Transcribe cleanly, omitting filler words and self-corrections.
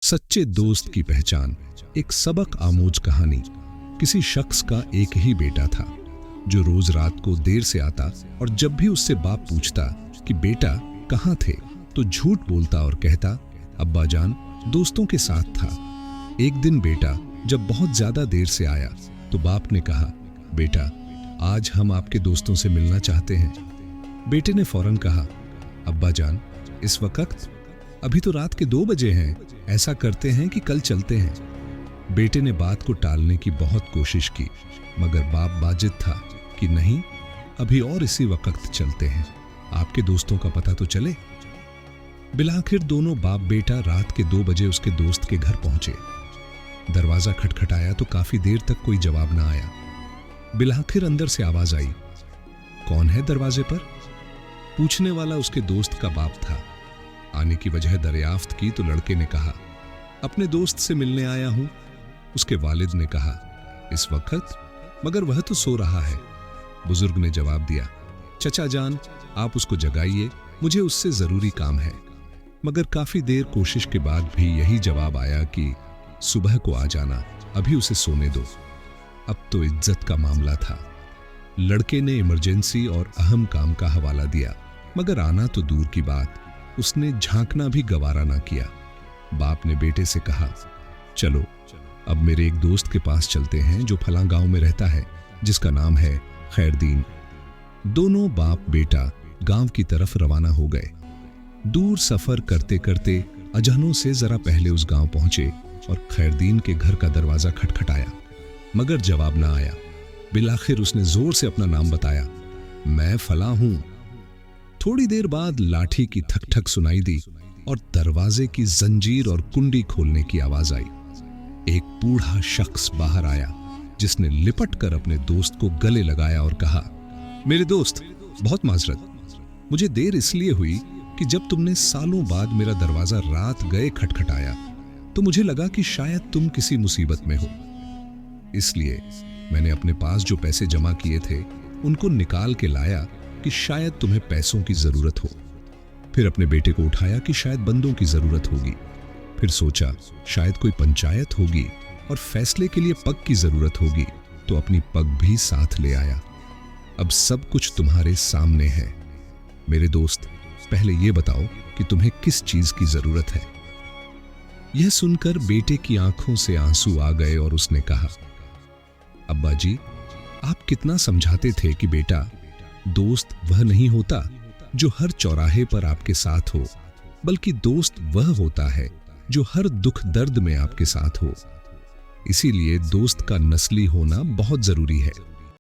सच्चे दोस्त की पहचान। एक सबक आमोज कहानी। किसी शख्स का एक ही बेटा था जो रोज रात को देर से आता और जब भी उससे बाप पूछता कि बेटा कहाँ थे तो झूठ बोलता और कहता अब्बा जान दोस्तों के साथ था। एक दिन बेटा जब बहुत ज्यादा देर से आया तो बाप ने कहा बेटा आज हम आपके दोस्तों से मिलना चाहते हैं। बेटे ने फौरन कहा अब्बा जान इस वक्त अभी तो रात के 2 बजे हैं, ऐसा करते हैं कि कल चलते हैं। बेटे ने बात को टालने की बहुत कोशिश की मगर बाप बाजिद था कि नहीं अभी और इसी वक्त चलते हैं, आपके दोस्तों का पता तो चले। बिलाखिर दोनों बाप बेटा रात के 2 बजे उसके दोस्त के घर पहुंचे। दरवाजा खटखटाया तो काफी देर तक कोई जवाब ना आया। बिलाखिर अंदर से आवाज आई, कौन है दरवाजे पर? पूछने वाला उसके दोस्त का बाप था। आने की वजह दरियाफ्त की तो लड़के ने कहा अपने दोस्त से मिलने आया हूं। उसके वालिद ने कहा इस वक्त? मगर वह तो सो रहा है। बुजुर्ग ने जवाब दिया चचा जान आप उसको जगाइए, मुझे उससे जरूरी काम है। मगर काफी देर कोशिश के बाद भी यही जवाब आया कि सुबह को आ जाना, अभी उसे सोने दो। अब तो इज्जत का मामला था। लड़के ने इमरजेंसी और अहम काम का हवाला दिया मगर आना तो दूर की बात, उसने झांकना भी गवारा ना किया। बाप ने बेटे से कहा चलो अब मेरे एक दोस्त के पास चलते हैं जो फलां गांव में रहता है जिसका नाम है खैरदीन। दोनों बाप बेटा गांव की तरफ रवाना हो गए। दूर सफर करते करते अजहनों से जरा पहले उस गांव पहुंचे और खैरदीन के घर का दरवाजा खटखटाया मगर जवाब ना आया। बिलाखिर उसने जोर से अपना नाम बताया, मैं फलां हूं। थोड़ी देर बाद लाठी की ठक ठक सुनाई दी और दरवाजे की जंजीर और कुंडी खोलने की आवाज आई। एक बूढ़ा शख्स बाहर आया जिसने लिपट कर अपने दोस्त को गले लगाया और कहा मेरे दोस्त बहुत माजरत, मुझे देर इसलिए हुई कि जब तुमने सालों बाद मेरा दरवाजा रात गए खटखटाया तो मुझे लगा कि शायद तुम किसी मुसीबत में हो, इसलिए मैंने अपने पास जो पैसे जमा किए थे उनको निकाल के लाया कि शायद तुम्हें पैसों की जरूरत हो। फिर अपने बेटे को उठाया कि शायद बंदों की जरूरत होगी। फिर सोचा शायद कोई पंचायत होगी और फैसले के लिए पग की जरूरत होगी तो अपनी पग भी साथ ले आया। अब सब कुछ तुम्हारे सामने है। मेरे दोस्त पहले ये बताओ कि तुम्हें किस चीज की जरूरत है। यह सुनकर बेटे की आंखों से आंसू आ गए और उसने कहा अब्बा जी आप कितना समझाते थे कि बेटा दोस्त वह नहीं होता जो हर चौराहे पर आपके साथ हो, बल्कि दोस्त वह होता है जो हर दुख दर्द में आपके साथ हो। इसीलिए दोस्त का नस्ली होना बहुत जरूरी है।